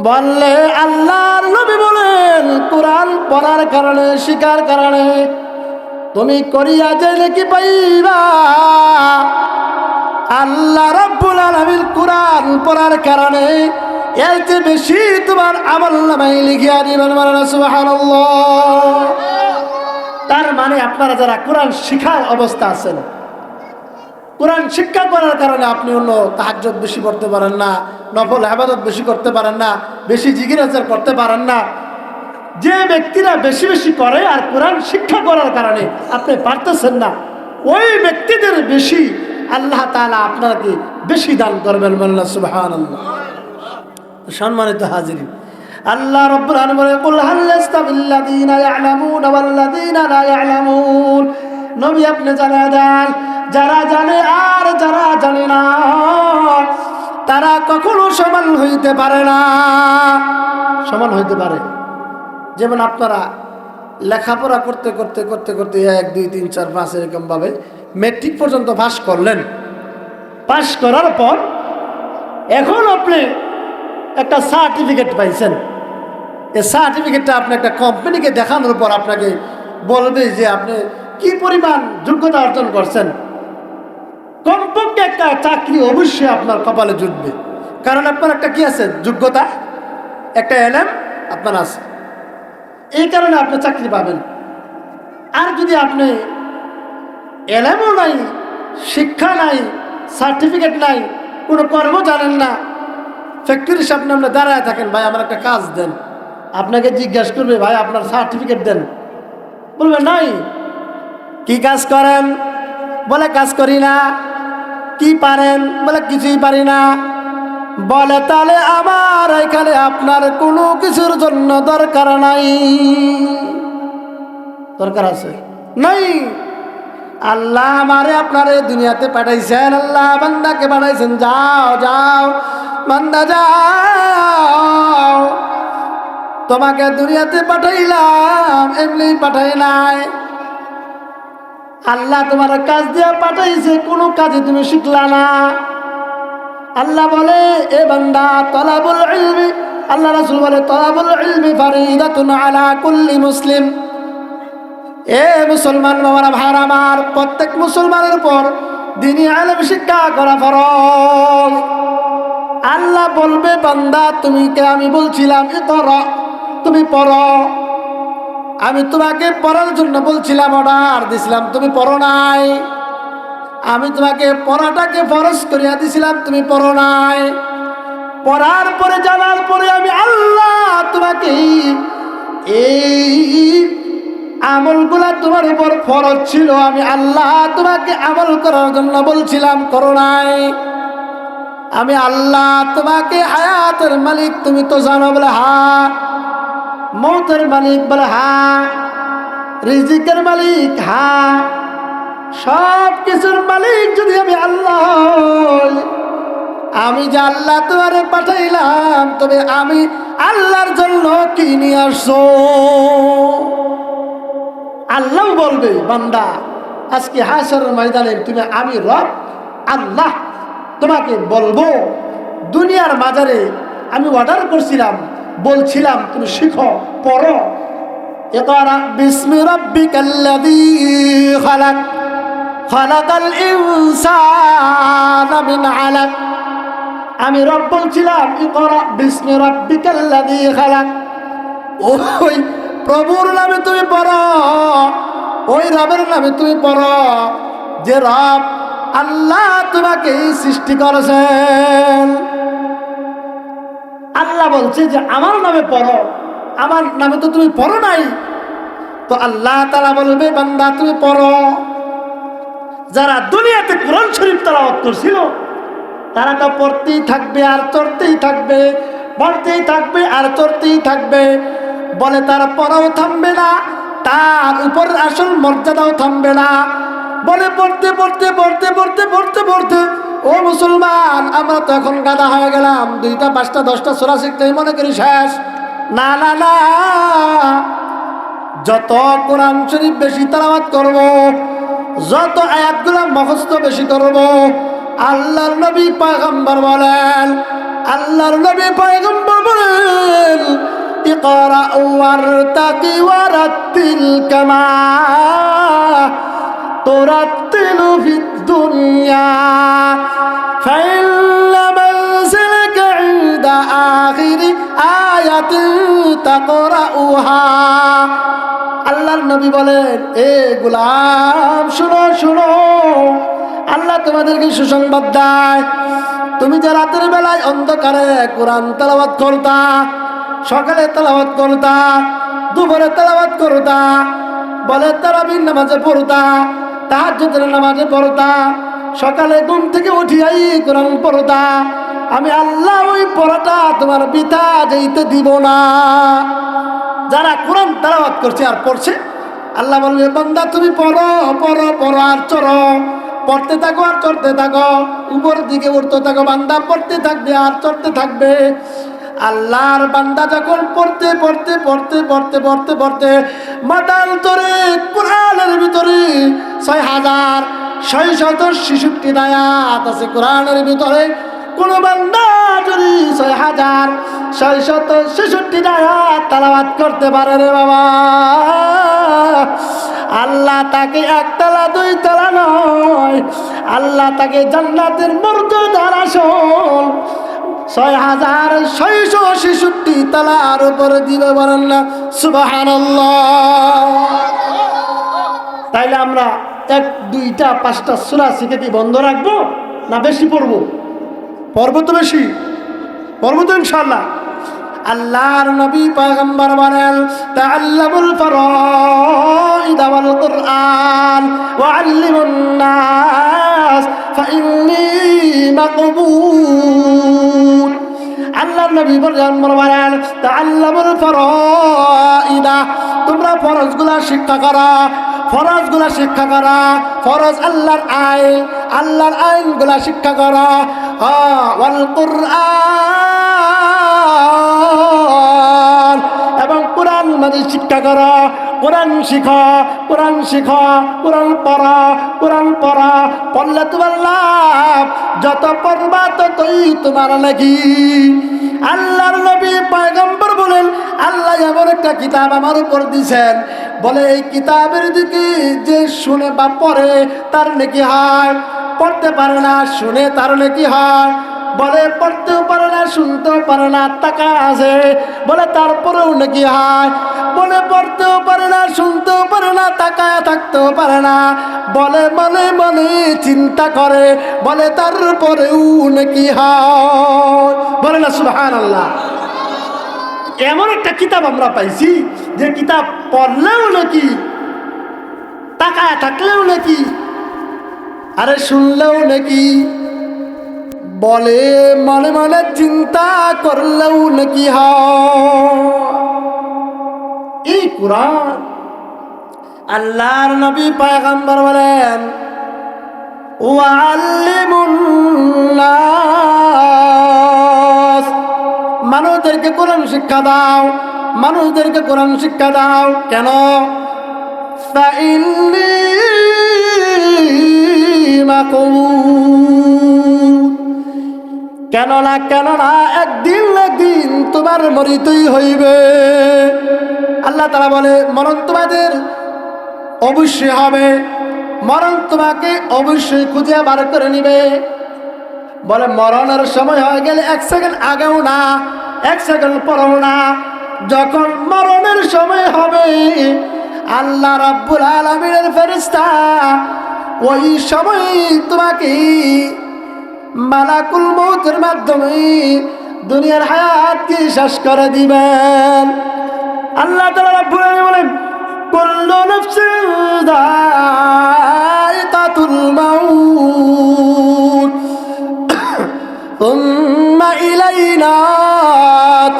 বললে আল্লাহর নবী বলেন কোরআন পড়ার কারণে, শিখার কারণে তুমি করিয়া যে নাকি পাইবা, আল্লাহ রাব্বুল আলামিন কোরআন পড়ার কারণে এর চেয়ে বেশি তোমার আমলনামায় লিখিয়া দিবেন। সুবহানাল্লাহ। তার মানে আপনারা যারা কোরআন শিখার অবস্থা আছেন, কোরআন শিক্ষা করার কারণে আপনি অন্য তাহাজ্জুদ বেশি করতে পারেন না, নফল ইবাদত বেশি করতে পারেন না, বেশি জিকির আজকার করতে পারেন না। যে ব্যক্তিরা বেশি বেশি করে আর কোরআন শিক্ষা করার কারণে আপনি পারতেছেন না, ওই ব্যক্তিদের বেশি আল্লাহ তাআলা আপনাকে বেশি দান করবেন। সুবহানাল্লাহ। সম্মানিত হাজিরিন, আল্লাহ রাব্বুল আলামিন বলে, কুল হাল ইস্তাবিল্লাযীনা ইয়ালামুনা ওয়াল্লাযীনা লা ইয়ালামুন। নবী আপনি জানা দেন, যারা জানে আর যারা জানে না তারা কখনো সমান হইতে পারে না। সমান হইতে পারে, যেমন আপনারা লেখাপড়া করতে করতে করতে করতে 1 2 3 4 5 এরকম ভাবে মেট্রিক পর্যন্ত পাস করলেন। পাস করার পর এখন আপনি একটা সার্টিফিকেট পাইছেন। এই সার্টিফিকেটটা আপনি একটা কোম্পানিকে দেখানোর পর আপনাকে বলবে যে আপনি কি পরিমাণ যোগ্যতা অর্জন করছেন। কমপক্ষে একটা চাকরি অবশ্যই আপনার কপালে জুটবে, কারণ আপনার একটা কি আছে, যোগ্যতা, একটা এলএম আপনার আছে, এই কারণে আপনি চাকরি পাবেন। আর যদি আপনি এলএমও নাই, শিক্ষা নাই, সার্টিফিকেট নাই, কোনো কর্ম জানেন না, ফ্যাক্টরির সামনে আপনি দাঁড়ায় থাকেন, ভাই আমার একটা কাজ দেন, আপনাকে জিজ্ঞাসা করবে ভাই আপনার সার্টিফিকেট দেন, বলবে নাই। কি কাজ করেন? বলে কাজ করি না। কি পারেন? বলে কিছুই পারি না। বলে তাহলে আমার এখানে আপনার কোনো কিছুর জন্য দরকার নাই। দরকার আছে? নাই। আল্লাহ আমারে আপনারে দুনিয়াতে পাঠাইছেন, আল্লাহ বান্দাকে পাঠাইছেন, যাও যাও বান্দা যাও, তোমাকে দুনিয়াতে পাঠাইলাম, এমনি পাঠাই নাই। আল্লাহ তোমার কাজ দিয়ে পাঠাইছে, কোনো কাজে তুমি শিখলা না। আল্লাহ বলে এ বান্দা তলাবুল ইলমি, আল্লাহ রাসূল বলে তলাবুল ইলমি ফারিদাতুন আলা কুল্লি মুসলিম। এ মুসলমান বাবারা, ভাইরা আমার, প্রত্যেক মুসলমানের উপর দ্বীনি ইলম শিক্ষা করা ফরজ। আল্লাহ বলবে বান্দা তুমি কে, আমি বলছিলাম ইকরা, তুমি পড়ো। আমি তোমাকে পড়ার জন্য বলছিলাম, অর্ডার দিছিলাম, তুমি পড়ো নাই। আমি তোমাকে পড়াটাকে ফরজ করিয়া দিছিলাম, তুমি পড়ো নাই। পড়ার পরে জানার পরে আমি আল্লাহ তোমাকে এই আমলগুলা তোমার উপর ফরজ ছিল, আমি আল্লাহ তোমাকে আমল করার জন্য বলছিলাম, করো নাই। আমি আল্লাহ তোমাকে হায়াতের মালিক তুমি তো জানো, বলে হ্যাঁ। মৌতের মালিক, বলে হ্যাঁ। রিজিকের মালিক, হ্যাঁ। সব কিছুর মালিক যদি আমি আল্লাহ, আমি যে আল্লাহ তোমারে পাঠাইলাম, তবে আমি আল্লাহর জন্য কি নিয়ে আসছো? আল্লাহ বলবে বান্দা আজকে হাসরের ময়দানে তুমি, আমি রব আল্লাহ তোমাকে বলবো, দুনিয়ার বাজারে আমি অর্ডার করছিলাম, বলছিলাম তুমি শিখো, পড়ো। ইকরা বিসমি রাব্বিকাল্লাযী খালাক, খালাকাল ইনসানা মিন আলাক। আমি রব বলছিলাম ইকরা বিসমি রাব্বিকাল্লাযী খালাক, ওই প্রভুর নামে তুমি পড়ো, ওই রবের নামে তুমি পড়ো যে রব আল্লাহ তোমাকে সৃষ্টি করেছেন। আল্লাহ বলছে যে আমার নামে পড়ো, আমার নামে তো তুমি পড়ো নাই। তো আল্লাহ তাআলা বলবে বান্দা তুমি পড়ো। যারা দুনিয়াতে কোরআন শরীফ তেলাওয়াত করছিল তারা তো পড়তেই থাকবে আর চড়তেই থাকবে, পড়তেই থাকবে আর চড়তেই থাকবে। বলে তারা পড়াও থামবে না, তার উপর আসল মর্যাদাও থামবে না। বলে পড়তে পড়তে পড়তে পড়তে পড়তে পড়তে ও মুসলমান, আমরা তো এখন গাদা হয়ে গেলাম, 2টা 5টা 10টা সূরা শিখতেই মনে করি শেষ। না না না, যত কোরআন শরীফ বেশি তেলাওয়াত করব, যত আয়াতগুলো মুখস্থ বেশি করব, আল্লাহর নবী পয়গম্বর বলেন, আল্লাহর নবী পয়গম্বর বলেন ইকরা ওয়ারতাকি ওয়ারাতিল কামা তুরাতিলু ফিদ দুনিয়া ফাইন্না মানজিলাকা ইনদা আখিরি আয়াতিন তাকরাউহা। আল্লাহর নবী বলেন এ গোলাম শুনো শুনো, আল্লাহ তোমাদেরকে সুসংবাদ দেয়, তুমি যে রাতের বেলায় অন্ধকারে কোরআন তেলাওয়াত করতা, সকালে তেলাওয়াত করতা, দুপুরে তেলাওয়াত করতা, বলে তারাবির নামাজে পড়তা, তাহাজ্জুদের নামাজে পড়তা, সকালে ঘুম থেকে উঠিয়াই কোরআন পড়তা, আমি আল্লাহ ওই পড়াটা তোমার বৃথা যাইতে দিব না। যারা কোরআন তেলাওয়াত করছে আর পড়ছে, আল্লাহ বলবে বান্দা তুমি পড়ো পড়ো পড়ো আর চড়ো, পড়তে থাকো আর চড়তে থাকো, উপরের দিকে উঠতে থাকো, বান্দা পড়তে থাকবে আর চড়তে থাকবে। আল্লাহর বান্দা যখন পড়তে পড়তে পড়তে পড়তে পড়তে পড়তে মাতাল তোরে কোরআনের ভিতরে 6666 আয়াত আছে কোরআনের ভিতরে, কোন বান্দা যদি 6666 আয়াত তেলাওয়াত করতে পারে রে বাবা, আল্লাহ তাকে 1 তলা 2 তলা নয়, আল্লাহ তাকে জান্নাতের মর্যাদার আসন 6666 তলার উপরে দিবে, বলেন না সুবহানাল্লাহ। তাইলে আমরা 1 2টা 5টা সূরা শিখে কি বন্ধ রাখবো না বেশি পড়বো? পড়বো তো বেশি, পড়বো তো ইনশাআল্লাহ। আল্লাহর নবী পয়গম্বর বলেন তাআল্লামুল ফারাইদ ওয়াল কুরআন ওয়া আল্লিমুন নাস ফাইন্নী মাকবুল। আল্লাহর নবী বলেন তাআল্লামুল ফারাইদ, তোমরা ফরজগুলা শিক্ষা করো, ফরজগুলা শিক্ষা করা, ফরজ আল্লাহর আইন, আল্লাহর আইনগুলা শিক্ষা করা, ওয়াল কুরআন এবং কোরআন মানে শিক্ষা করা, কোরআন শিখো, কোরআন শিখো, কোরআন পড়া, কোরআন পড়া, পড়লে তোমার লাভ, যত পড়বা ততই তোমার লাগি। আল্লাহর নবী পয়গম্বর বলেন আল্লাহ এমন একটা কিতাব আমার উপর দিয়েছেন, বলে এই কিতাবের দিকে যে শুনে বা পড়ে তার নেকি হয়, পড়তে পারে না শুনে তার নেকি হয়। বলে পড়তেও পারে না শুনতেও পারে না টাকা আছে, বলে তারপরেও নাকি হয়। বলে পড়তেও পারে না শুনতেও পারে না টাকায় থাকতেও পারে না, বলে মনে মনে চিন্তা করে, বলে তারপরেও নাকি হয়, বলে না সুবহানাল্লাহ। এমন একটা কিতাব আমরা পাইছি যে কিতাব পড়লেও নাকি, টাকায় থাকলেও নাকি, আরে শুনলেও নাকি, বলে মনে মনে চিন্তা করলেও নাকি হয়। এই কুরআন আল্লাহর নবী পয়গম্বর বলেন ওয়াল্লিমুন নাস, মানুষদেরকে কোরআন শিক্ষা দাও, মানুষদেরকে কোরআন শিক্ষা দাও। কেন? ফাইন্নী মাকবুল, কেননা কেননা একদিন একদিন তোমার মরিতেই হইবে। আল্লাহ তাআলা বলে মরণ তোমাদের অবশ্যই হবে, মরণ তোমাকে অবশ্যই খুঁজে বার করে নিবে। বলে মরণের সময় হয়ে গেলে 1 সেকেন্ড আগেও না 1 সেকেন্ড পরেও না, যখন মরণের সময় হবে আল্লাহ রাব্বুল আলামিনের ফেরেশতা ওই সময় তোমাকে মালাকুল মউতের মাধ্যমে দুনিয়ার হায়াতকে শেষ করে দিবেন। আল্লাহ তাআলা রাব্বুল আলামিন বলেন কুল্লু নাফসিন যায়িকাতুল মাউত সুম্মা ইলাইনা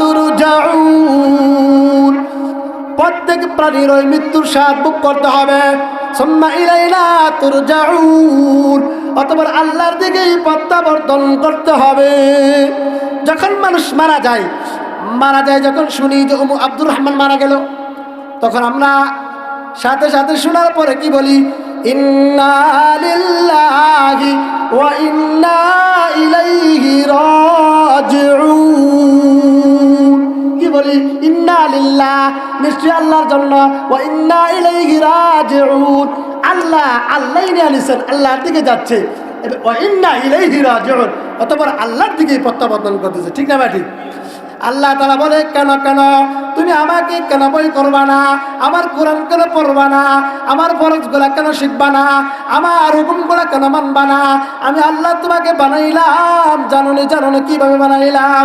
তুরজাউন। প্রত্যেক প্রাণীর ওই মৃত্যুর স্বাদ ভোগ করতে হবে। সুম্মা ইলাইনা তুরজাউন, অতঃপর আল্লাহর দিকেই প্রত্যাবর্তন করতে হবে। যখন মানুষ মারা যায় যখন শুনি যে আব্দুর রহমান মারা গেল, তখন আমরা সাথে সাথে শোনার পরে কি বলি? ইন্না লিল্লাহি ওয়া ইন্না ইলাইহি রাজিউন। কি বলি? ইন্না লিল্লাহ, নিশ্চয় আল্লাহর জন্য, ওয়া ইন্না ইলাইহি রাজিউন, আল্লাহই নিয়ে আনিছেন, আল্লাহর দিকে যাচ্ছে, ওয়া ইন্না ইলাইহি রাজিউন, অতঃপর আল্লাহর দিকে প্রত্যাবর্তন করতেছে। ঠিক না ভাই? ঠিক। আল্লাহ তাআলা বলে কেন তুমি আমাকে কেন বই করবা না, আমার কোরআন কেন পড়বা না, আমার ফরজগুলা কেন শিখবা না, আমার হুকুমগুলা কেন মানবা না? আমি আল্লাহ তোমাকে বানাইলাম, জানো কিভাবে বানাইলাম?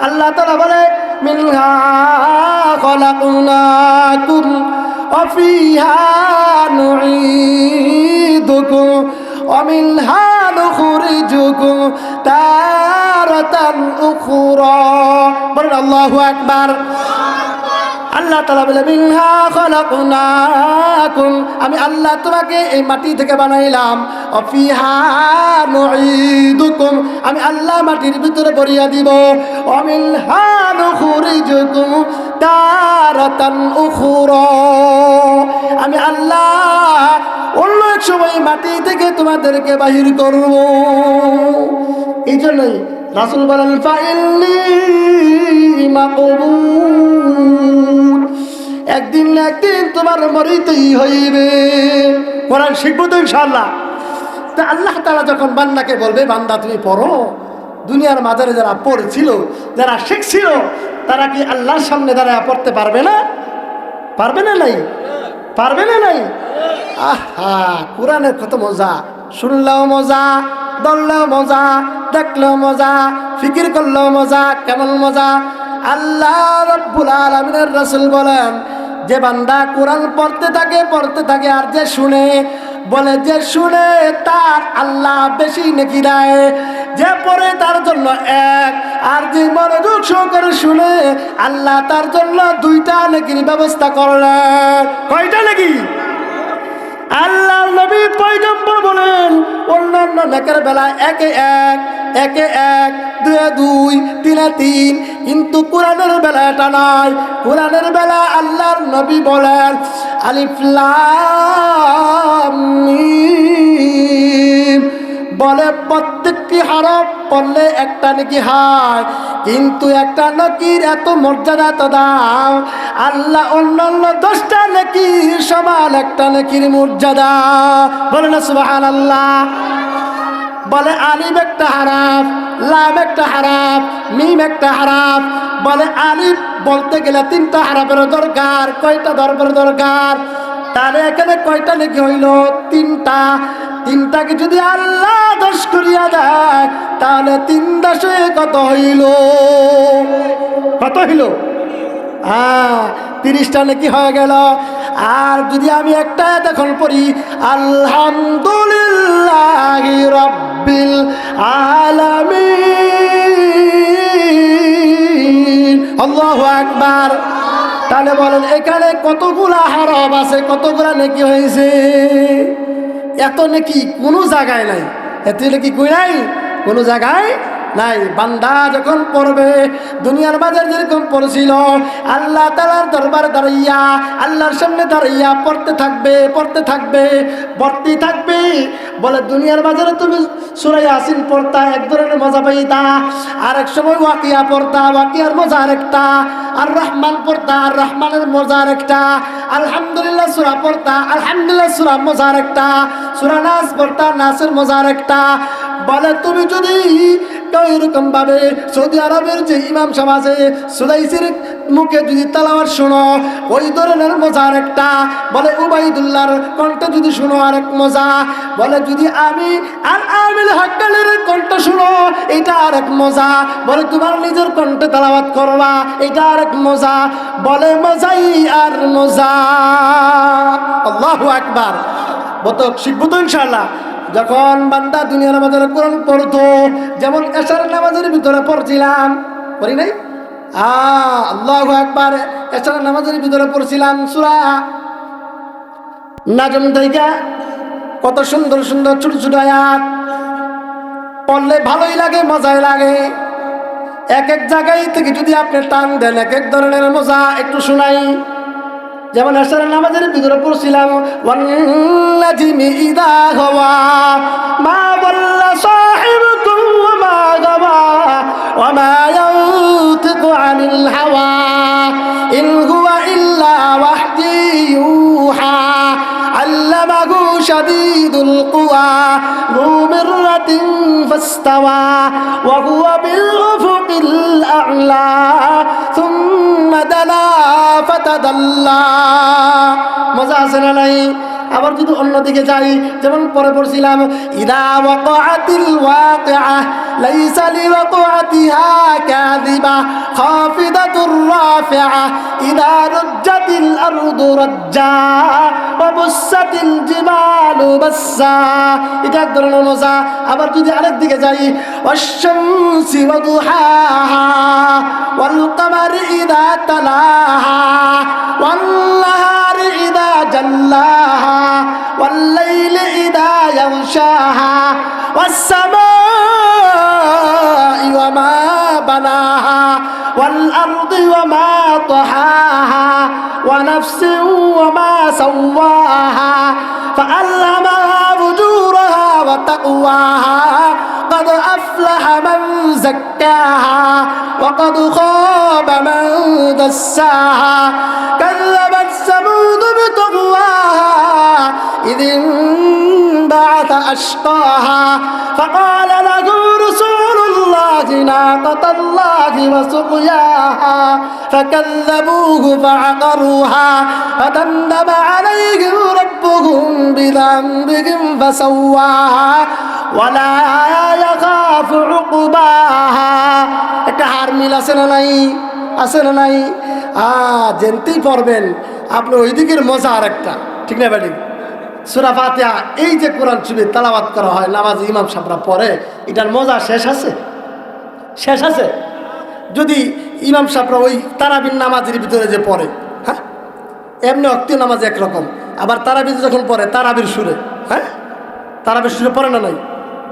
আল্লাহ তাআলা বলে মিনহা খলাকনাকুম ওয়া ফিহা নুঈদুকুম ওয়া মিনহা নুখরিজুকুম তারাতান উখরা। বলেন আল্লাহু আকবার। আল্লাহ তাআলা বলে মিনহা খলাকনাকুম, আমি আল্লাহ তোমাকে এই মাটি থেকে বানাইলাম, ওয়া ফিহা নুঈদুকুম, আমি আল্লাহ মাটির ভিতরে ভরিয়া দিব, ওয়া মিনহা নুখরিজুকুম তারাতান উখরা, আমি আল্লাহ অন্য এক সময় মাটি থেকে তোমাদেরকে বাহির করব। এই জন্যই রাসূল বলেন ফাইন্নী মাকবুল, একদিন না একদিন তোমার মরিতেই হইবে। কোরআন শিখবো তো ইনশাআল্লাহ। তা আল্লাহ তাআলা যখন বান্দাকে বলবে বান্দা তুমি পড়ো, দুনিয়ার মাঝারে যারা পড়ছিল, যারা শিখছিল, তারা কি আল্লাহর সামনে দাঁড়ায় পড়তে পারবে না? পারবে না নাই? পারবে না নাই? আহা, কোরআনের কত মজা! শুনলেও মজা, দললেও মজা, দেখলেও মজা, ফিকির করলেও মজা। কেমন মজা! আল্লাহ রাব্বুল আলামিনের রাসূল বলেন, যে বান্দা কোরআন পড়তে থাকে আর যে শুনে, বলে যে শুনে তার আল্লাহ বেশি নেকি দেয়, যে পড়ে তার জন্য এক, আর যে মনোযোগ সহকারে শুনে আল্লাহ তার জন্য দুইটা নেকির ব্যবস্থা করলেন। কয়টা নেকি? আল্লাহ নবী পয়গম্বর বলেন অন্যান্য নেকের বেলা একে এক, দুয়ে দুই, তিনে তিন, কিন্তু কোরআনের বেলা এটা নয়। কোরআনের বেলা আল্লাহর নবী বলেন আলিফ লাম মিম, বলে প্রত্যেকটি হরফ পড়লে একটা নেকি হয়, কিন্তু একটা নেকির এত মর্যাদা, এত দাম, আল্লাহ অন্যান্য 10টা নেকির সমান একটা নেকির মর্যাদা। বলে না সুবহানাল্লাহ। বলে আলিফ একটা হরফ, লাম একটা হরফ, মিম একটা হরফ। বলে আলিফ বলতে গেলে 3টা হরফের দরকার। কয়টা হরফের দরকার? তাহলে এখানে কয়টা নেকি হইল? 3টা। 3টাকে যদি আল্লাহ 10 করিয়া দেয়, তাহলে 3 10 কত হইল? কত হইল? 30টা নেকি হয়ে গেল। আর যদি আমি একটা এখন পড়ি আলহামদুলিল্লাহি রাব্বিল আলামিন, আল্লাহু আকবার, তাহলে বলেন এখানে কতগুলা হরফ আছে, কতগুলা নেকি হয়েছে? এত নেকি কোনো জায়গায় নাই। এত নেকি কই নাই? কোনো জায়গায় নাই। বান্দা যখন পড়বে, দুনিয়ার বাজার যেরকম পড়ছিল, আল্লাহ তাআলার দরবারে দাঁড়াইয়া, আল্লাহর সামনে দাঁড়াইয়া পড়তে থাকবে, পড়তেই থাকবে। বলে দুনিয়ার বাজারে তুমি সূরা ইয়াসিন পড়তা, এক ধরনের মজা পাইতা, আর এক সময় ওয়াকিয়া পড়তা, ওয়াকিয়ার মজা আরেকটা, আর রহমান পড়তা, আর রহমানের মজা আরেকটা, আলহামদুলিল্লাহ সূরা পড়তা, আলহামদুলিল্লাহ সূরা মজা আরেকটা, সূরা নাস পড়তা, নাসের মজা আরেকটা। বলে তুমি যদি ওই রকম ভাবে সৌদি আরবের যে ইমাম সাহেব আছে সুলাইসির মুখে যদি তেলাওয়াত শোনো ওই ধরনের মজার একটা, বলে উবাইদুল্লাহর কণ্ঠ যদি শোনো আরেক মজা, বলে যদি আমি আর আমিল হাক্কালের কণ্ঠ শোনো এটা আরেক মজা, বলে তোমার নিজের কণ্ঠে তেলাওয়াত করবা এটা আরেক মজা, বলে মজাই আর মজা। আল্লাহু আকবার। বত শিখবো তো ইনশাআল্লাহ। যখন বান্দা দুনিয়ার বাজারে কোরআন পড়তো, যেমন এশার নামাজের ভিতরে পড়ছিলাম, পড়ি নাই? আল্লাহু আকবার। এশার নামাজের ভিতরে পড়ছিলাম সূরা নাজম থেকে, কত সুন্দর সুন্দর ছোট ছোট আয়াত, পড়লে ভালোই লাগে, মজাই লাগে। এক এক জায়গায় থেকে যদি আপনি টান দেন এক এক ধরনের মজা। একটু শোনাই, যেমন এশার নামাজের ভিতরে পড়ছিলাম ওয়ান নাজমি ইযা হাওয়া মা দাল্লা সাহিবুকুম ওয়া মা গাওয়া ওয়া মা ইয়ানতিকু আনিল হাওয়া ইন হুয়া ইল্লা ওয়াহয়ুন ইউহা আল্লামাহু শাদীদুল কুওয়া যু মিররাতিন ফাস্তাওয়া ওয়া হুয়া বিল উফুকিল আ'লা সুম্মা দানা ফাতাদাল্লা। মজা আছে না নাই? আবার যদি অন্যদিকে যাই, যেমন পরে পড়ছিলাম ইদা ওয়াকাআতিল ওয়াকিআহ লাইসা লিওয়াকাআতিহা কাযিবা খাফিদাতুর রাফিআহ ইদা রুজ্জাতিল আরদু রাজ্জা ওয়া বুসাতিল জিবালু বাসসা। এটা এক ধরনের মজা। আবার যদি আরেক দিকে যাই ওয়াশ-শামসি ওয়া দুহাহা ওয়াল কামারি ইদা তালাহা ওয়ান নাহারি ইদা জাল্লাহা والليل إذا يغشاها والسماء وما بناها والأرض وما طحاها ونفس وما سواها فألهمها فجورها وتقواها قد أفلح من زكاها وقد خاب من دساها كذبت ثمود بطغواها إذ انبعث أشقاها فقال لهم رسول الله ناقة الله وسقياها فكذبوه فعقروها فدمدم عليهم ربهم بذنبهم فسواها ولا يخاف عقباها। একটা হার মিল আছে না নাই? আছে না নাই? জেনতেই পড়বেন আপনি ওই দিকের মজা আর একটা, ঠিক না ব্যাটি? সূরা ফাতিহা এই যে কোরআন শরীফ তেলাওয়াত করা হয় নামাজ ইমাম সাহেবরা পড়ে, এটার মজা শেষ আছে? শেষ আছে? যদি ইমাম সাহেবরা ওই তারাবির নামাজের ভিতরে যে পড়ে, হ্যাঁ এমনি অক্তীয় নামাজ একরকম, আবার তারাবি যখন পড়ে তারাবির সুরে, হ্যাঁ তারাবির সুরে পড়ে না নাই?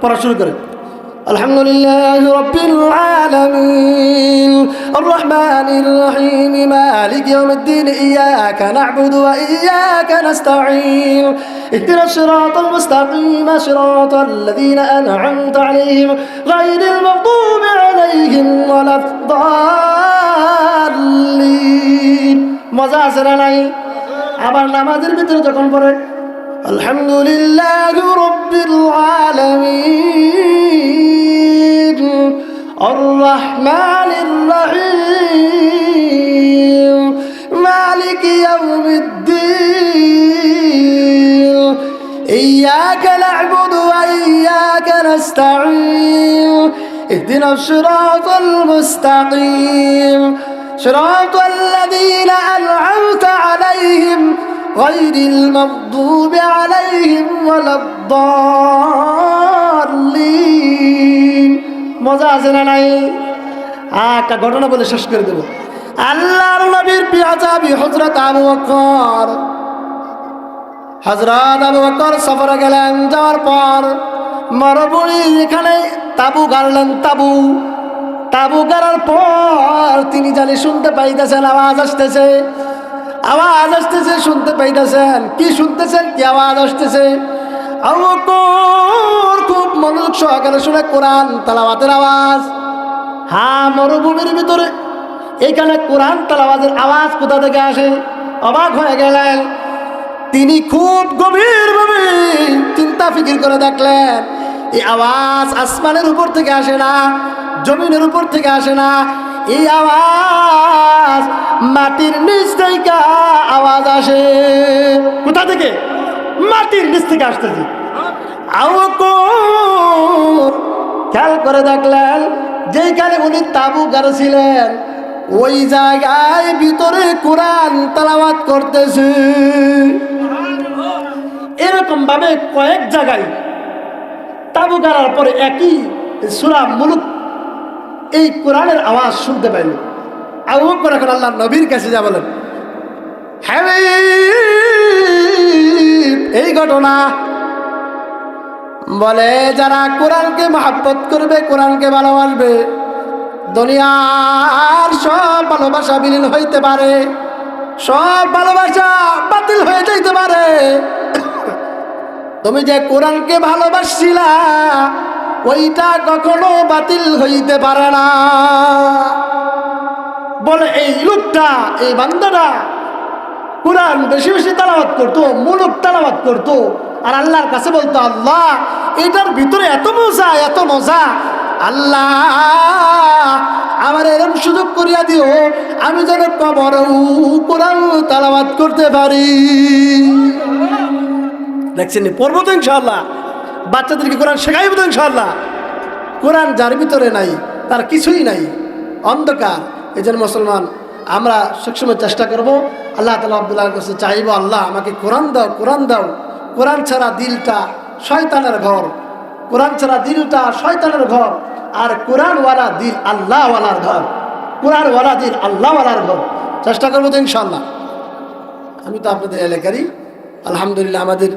পড়া শুরু করে আলহামদুলিল্লাহি রাব্বিল আলামিন আর রহমানির রহিম মালিকি ইয়াউমিদ্দিন ইয়াকা না'বুদু ওয়া ইয়াকা নাস্তাঈন ইহদিনাস সিরাতাল মুস্তাকিম সিরাতাল লাযীনা আন'আমতা আলাইহিম গায়রিল মাগদুবি আলাইহিম ওয়ালাদ-দাল্লিন। মজা আছে না নাই? আবার নামাজের ভিতরে যখন পড়ে আলহামদুলিল্লাহি রাব্বিল আলামিন আর রহমানির রহিম মালিকি ইয়াউমিদ্দিন ইয়াকা না'বুদু ওয়া ইয়াকা নাস্তাঈন ইহদিনাস সিরাতাল মুস্তাকিম সিরাতাল লাযীনা আন'আমতা আলাইহিম غير المغضوب عليهم ولا الضالين। মজা আছে না নাই? একটা ঘটনা বলে শেষ করে দেব। আল্লাহর নবীর পিয়াজাবি হযরত আবু বকর সফরে গেলেন, যাওয়ার পর মরুভূমি এখানে তাবু গাড়লেন। তাবু গাড়ার পর তিনি জানি শুনতে পাইতেছেন আওয়াজ আসতেছে, শুনতে পাইতেছেন। কি শুনতেছেন? কি আওয়াজ আসতেছে? আবু বকর খুব মনোযোগ সহকারে শুনে কোরআন তেলাওয়াতের আওয়াজ। হ্যাঁ, মরুভূমির ভিতরে এইখানে কোরআন তেলাওয়াতের আওয়াজ কোথা থেকে আসে? অবাক হয়ে গেলেন। তিনি খুব গভীরভাবে চিন্তা ফিকির করে দেখলেন এই আওয়াজ আসমানের উপর থেকে আসে না, জমিনের উপর থেকে আসে না, এই আওয়াজ মাটির নিচ থেকে আওয়াজ আসে। কোথা থেকে? মাটির নিচ থেকে আসতেছে। খেয়াল করে দেখলেন যেইখানে উনি তাবু গাড়ছিলেন ওই জায়গায় ভিতরে কোরআন তেলাওয়াত করতেছে। এরকম ভাবে কয়েক জায়গায় তাবু গাড়ার পরে একই সূরা মুলক এই কোরআনের আওয়াজ শুনতে পাইল। আবু বকর এখন আল্লাহ নবীর কাছে যা বলেন, হাবিব এই ঘটনা বলে যারা কোরআনকে মহব্বত করবে, কোরআনকে ভালোবাসবে, দুনিয়ার সব ভালোবাসা বিলীন হইতে পারে, সব ভালোবাসা বাতিল হয়ে যাইতে পারে। তুমি যে কোরআনকে ভালোবাসছিলা ওইটা কখনো বাতিল হইতে পারে না। বলে এই লোকটা, এই বান্দাটা কোরআন বেশি বেশি তেলাওয়াত করতো, মুলক তেলাওয়াত করতো, আর আল্লাহর কাছে বলতো, আল্লাহ এটার ভিতরে এত মজা, এত মজা, আল্লাহ আমার এরকম সুযোগ করিয়া দিও আমি যেন কবরেও কোরআন তেলাওয়াত করতে পারি। দেখছেন, পড়বো তো ইনশাআল্লাহ, বাচ্চাদেরকে কোরআন শেখাইব তো ইনশাআল্লাহ। কোরআন যার ভিতরে নাই তার কিছুই নাই, অন্ধকার। এই জন্য মুসলমান আমরা সবসময় চেষ্টা করবো, আল্লাহ তাআলা আব্দুল্লাহর কাছে চাইবো, আল্লাহ আমাকে কোরআন দাও, কোরআন দাও। কোরআন ছাড়া দিলটা শয়তানের ঘর, কোরআন ছাড়া দিলটা শয়তানের ঘর, আর কোরআনওয়ালা দিল আল্লাহওয়ালার ঘর, কোরআনওয়ালা দিল আল্লাহওয়ালার ঘর। চেষ্টা করবো তো ইনশাআল্লাহ। আমি তো আপনাদের এলাকারই, আলহামদুলিল্লাহ আমাদের